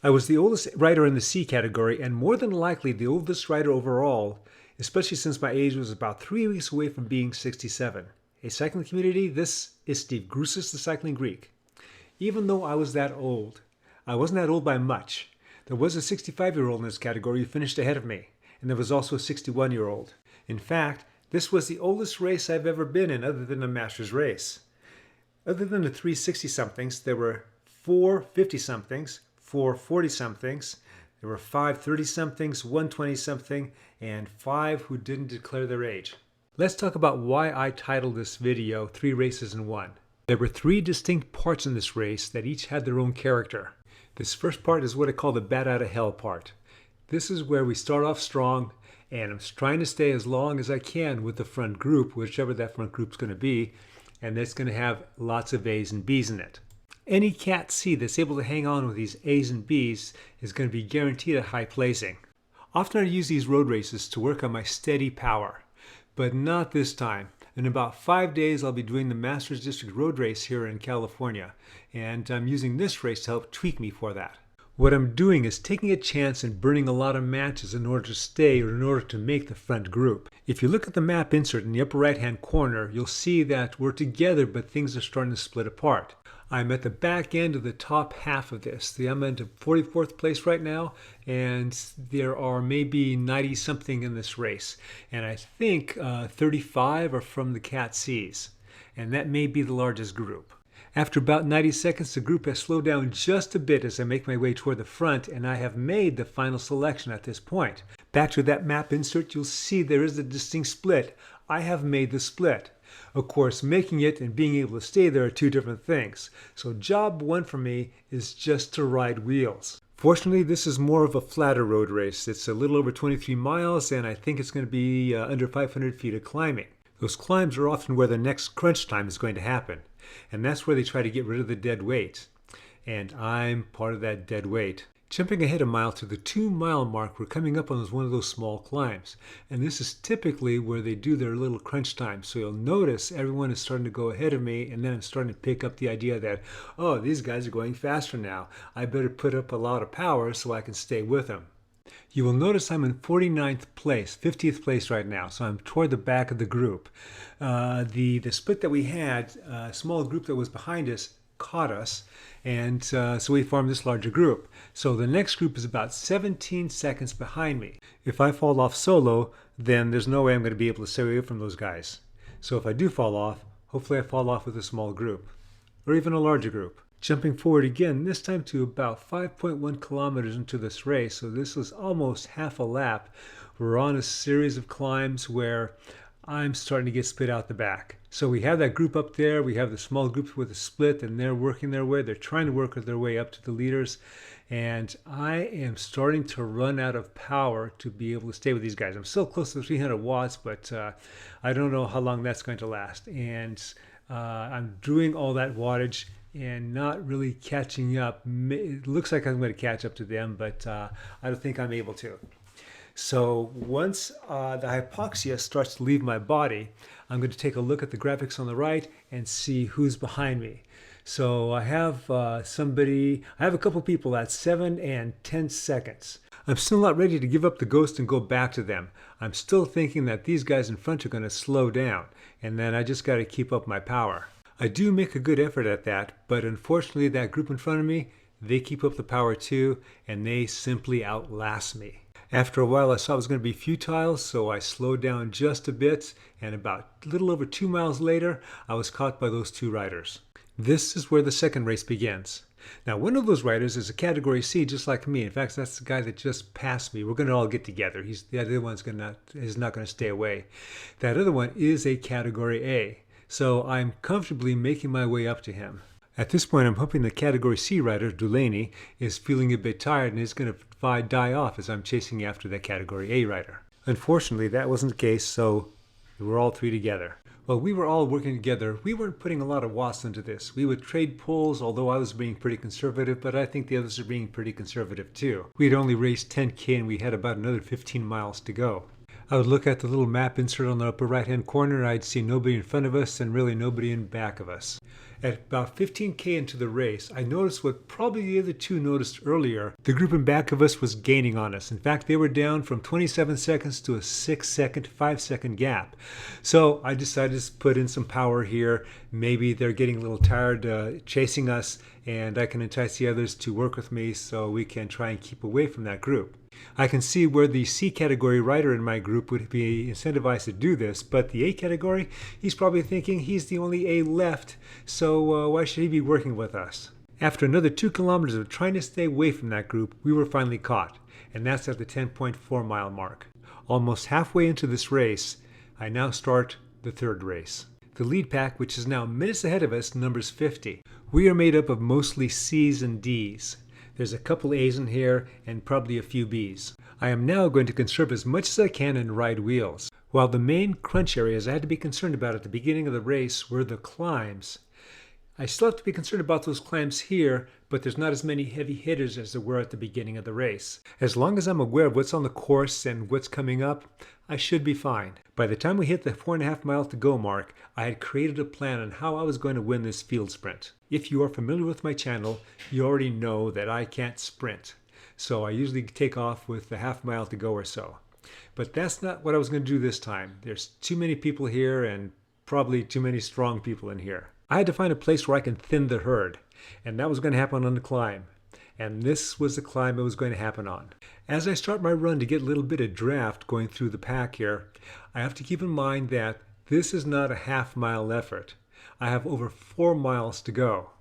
I was the oldest rider in the C category and more than likely the oldest rider overall, especially since my age was about 3 weeks away from being 67. A cycling community, this is Steve Grusis, the Cycling Greek. Even though I was that old, I wasn't that old by much. There was a 65-year-old in this category who finished ahead of me, and there was also a 61-year-old. In fact, this was the oldest race I've ever been in other than a Masters race. Other than the 3 60-somethings, there were 4 50-somethings, 4 40-somethings, there were 5 30-somethings, 1 20-something, and 5 who didn't declare their age. Let's talk about why I titled this video 3 Races in 1. There were 3 distinct parts in this race that each had their own character. This first part is what I call the bat out of hell part. This is where we start off strong, and I'm trying to stay as long as I can with the front group, whichever that front group's going to be, and that's going to have lots of A's and B's in it. Any Cat C that's able to hang on with these A's and B's is going to be guaranteed a high placing. Often I use these road races to work on my steady power, but not this time. In about 5 days I'll be doing the Masters District Road Race here in California, and I'm using this race to help tweak me for that. What I'm doing is taking a chance and burning a lot of matches in order to stay or in order to make the front group. If you look at the map insert in the upper right hand corner, you'll see that we're together but things are starting to split apart. I'm at the back end of the top half of this. I'm into 44th place right now, and there are maybe 90 something in this race, and I think 35 are from the Cat C's, and that may be the largest group. After about 90 seconds, the group has slowed down just a bit as I make my way toward the front, and I have made the final selection at this point. Back to that map insert, you'll see there is a distinct split. I have made the split. Of course, making it and being able to stay there are 2 different things. So job 1 for me is just to ride wheels. Fortunately, this is more of a flatter road race. It's a little over 23 miles, and I think it's going to be under 500 feet of climbing. Those climbs are often where the next crunch time is going to happen. And that's where they try to get rid of the dead weight. And I'm part of that dead weight. Jumping ahead a mile to the 2-mile mark, we're coming up on one of those small climbs. And this is typically where they do their little crunch time. So you'll notice everyone is starting to go ahead of me, and then I'm starting to pick up the idea that, oh, these guys are going faster now. I better put up a lot of power so I can stay with them. You will notice I'm in 49th place, 50th place right now, so I'm toward the back of the group. The split that we had, a small group that was behind us, caught us, and so we formed this larger group. So the next group is about 17 seconds behind me. If I fall off solo, then there's no way I'm going to be able to stay away from those guys. So if I do fall off, hopefully I fall off with a small group, or even a larger group. Jumping forward again, this time to about 5.1 kilometers into this race, so this is almost half a lap. We're on a series of climbs where I'm starting to get spit out the back. So we have that group up there, we have the small groups with a split, and they're working their way, they're trying to work their way up to the leaders, and I am starting to run out of power to be able to stay with these guys. I'm still close to 300 watts, but I don't know how long that's going to last, and I'm doing all that wattage and not really catching up. It looks like I'm going to catch up to them, but I don't think I'm able to. So once the hypoxia starts to leave my body, I'm going to take a look at the graphics on the right and see who's behind me. So I have I have a couple people at 7 and 10 seconds. I'm still not ready to give up the ghost and go back to them. I'm still thinking that these guys in front are going to slow down, and then I just got to keep up my power. I do make a good effort at that, but unfortunately that group in front of me, they keep up the power too, and they simply outlast me. After a while I saw it was going to be futile, so I slowed down just a bit, and about a little over 2 miles later, I was caught by those 2 riders. This is where the second race begins. Now, one of those riders is a Category C, just like me. In fact, that's the guy that just passed me. We're going to all get together. The other one is not going to stay away. That other one is a Category A. So I'm comfortably making my way up to him. At this point, I'm hoping the Category C rider, Delaney, is feeling a bit tired and is going to die off as I'm chasing after that Category A rider. Unfortunately, that wasn't the case, so we were all 3 together. Well, we were all working together. We weren't putting a lot of watts into this. We would trade pulls, although I was being pretty conservative, but I think the others are being pretty conservative too. We had only raced 10K and we had about another 15 miles to go. I would look at the little map insert on the upper right hand corner and I'd see nobody in front of us and really nobody in back of us. At about 15K into the race, I noticed what probably the other two noticed earlier. The group in back of us was gaining on us. In fact, they were down from 27 seconds to a 6-second, 5-second gap. So I decided to put in some power here. Maybe they're getting a little tired chasing us, and I can entice the others to work with me so we can try and keep away from that group. I can see where the C category rider in my group would be incentivized to do this, but the A category, he's probably thinking he's the only A left, so why should he be working with us? After another 2 kilometers of trying to stay away from that group, we were finally caught, and that's at the 10.4 mile mark. Almost halfway into this race, I now start the third race. The lead pack, which is now minutes ahead of us, numbers 50. We are made up of mostly C's and D's. There's a couple A's in here and probably a few B's. I am now going to conserve as much as I can and ride wheels. While the main crunch areas I had to be concerned about at the beginning of the race were the climbs, I still have to be concerned about those climbs here, but there's not as many heavy hitters as there were at the beginning of the race. As long as I'm aware of what's on the course and what's coming up, I should be fine. By the time we hit the 4.5 mile to go mark, I had created a plan on how I was going to win this field sprint. If you are familiar with my channel, you already know that I can't sprint. So I usually take off with the half mile to go or so. But that's not what I was going to do this time. There's too many people here and probably too many strong people in here. I had to find a place where I can thin the herd, and that was going to happen on the climb. And this was the climb it was going to happen on. As I start my run to get a little bit of draft going through the pack here, I have to keep in mind that this is not a half mile effort. I have over 4 miles to go.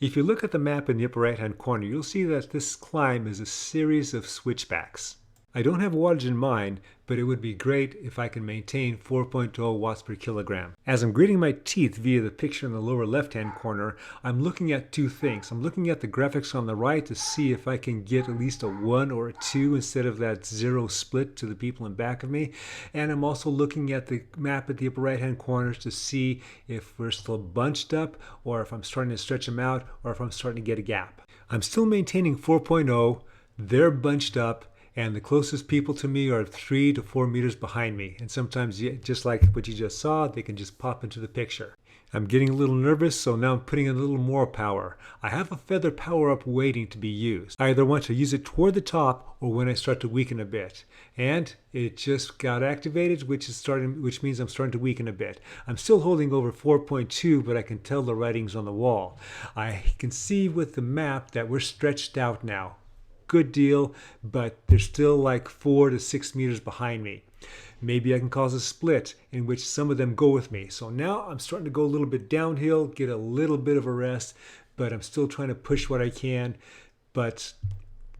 If you look at the map in the upper right hand corner, you'll see that this climb is a series of switchbacks. I don't have wattage in mind, but it would be great if I can maintain 4.0 watts per kilogram. As I'm gritting my teeth via the picture in the lower left-hand corner, I'm looking at two things. I'm looking at the graphics on the right to see if I can get at least a 1 or a 2 instead of that 0 split to the people in back of me. And I'm also looking at the map at the upper right-hand corner to see if we're still bunched up, or if I'm starting to stretch them out, or if I'm starting to get a gap. I'm still maintaining 4.0. They're bunched up, and the closest people to me are 3 to 4 meters behind me. And sometimes, just like what you just saw, they can just pop into the picture. I'm getting a little nervous, so now I'm putting in a little more power. I have a feather power up waiting to be used. I either want to use it toward the top or when I start to weaken a bit. And it just got activated, which means I'm starting to weaken a bit. I'm still holding over 4.2, but I can tell the writings on the wall. I can see with the map that we're stretched out now. Good deal, but they're still like 4 to 6 meters behind me. Maybe I can cause a split in which some of them go with me. So now I'm starting to go a little bit downhill, get a little bit of a rest, but I'm still trying to push what I can. But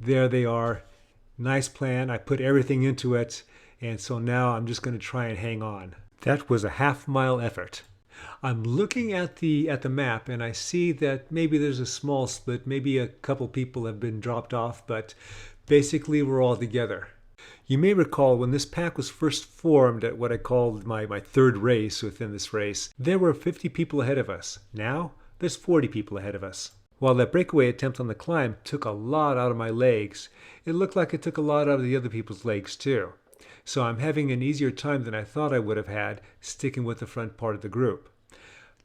there they are. Nice plan. I put everything into it, and so now I'm just going to try and hang on. That was a half-mile effort. I'm looking at the map and I see that maybe there's a small split, maybe a couple people have been dropped off, but basically we're all together. You may recall when this pack was first formed at what I called my third race within this race, there were 50 people ahead of us. Now there's 40 people ahead of us. While that breakaway attempt on the climb took a lot out of my legs, it looked like it took a lot out of the other people's legs too. So I'm having an easier time than I thought I would have had sticking with the front part of the group.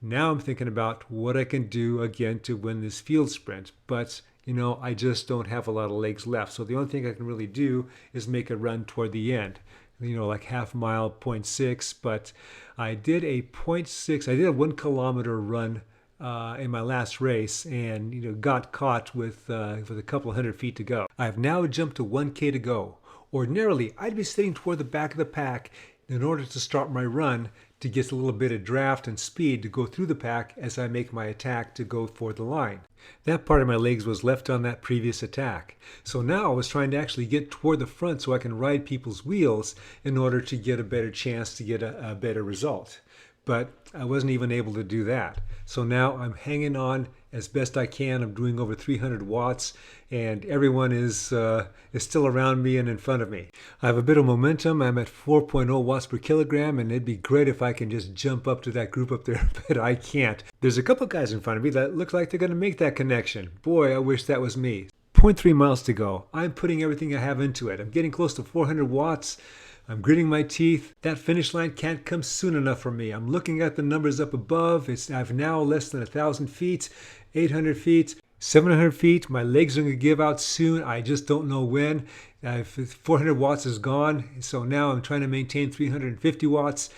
Now I'm thinking about what I can do again to win this field sprint, but I just don't have a lot of legs left. So the only thing I can really do is make a run toward the end, like half mile, 0.6, but I did a 0.6, I did a 1 kilometer run in my last race and got caught with a couple hundred feet to go. I've now jumped to 1K to go. Ordinarily, I'd be sitting toward the back of the pack in order to start my run to get a little bit of draft and speed to go through the pack as I make my attack to go for the line. That part of my legs was left on that previous attack. So now I was trying to actually get toward the front so I can ride people's wheels in order to get a better chance to get a better result. But I wasn't even able to do that. So now I'm hanging on as best I can. I'm doing over 300 watts and everyone is still around me and in front of me. I have a bit of momentum. I'm at 4.0 watts per kilogram and it'd be great if I can just jump up to that group up there, but I can't. There's a couple guys in front of me that look like they're going to make that connection. Boy, I wish that was me. 0.3 miles to go. I'm putting everything I have into it. I'm getting close to 400 watts. I'm gritting my teeth. That finish line can't come soon enough for me. I'm looking at the numbers up above. I've now less than 1,000 feet, 800 feet, 700 feet. My legs are going to give out soon. I just don't know when. 400 watts is gone. So now I'm trying to maintain 350 watts.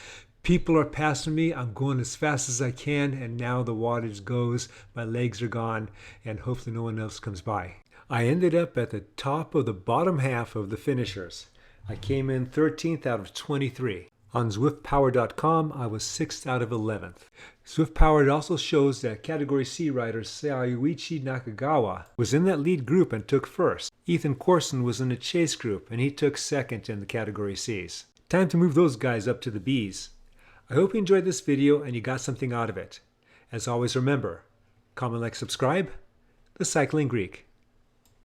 People are passing me. I'm going as fast as I can. And now the wattage goes. My legs are gone. And hopefully no one else comes by. I ended up at the top of the bottom half of the finishers. I came in 13th out of 23. On ZwiftPower.com, I was 6th out of 11th. ZwiftPower also shows that Category C rider Sayuichi Nakagawa was in that lead group and took first. Ethan Corson was in the chase group and he took second in the Category Cs. Time to move those guys up to the Bs. I hope you enjoyed this video and you got something out of it. As always, remember, comment, like, subscribe. The Cycling Greek.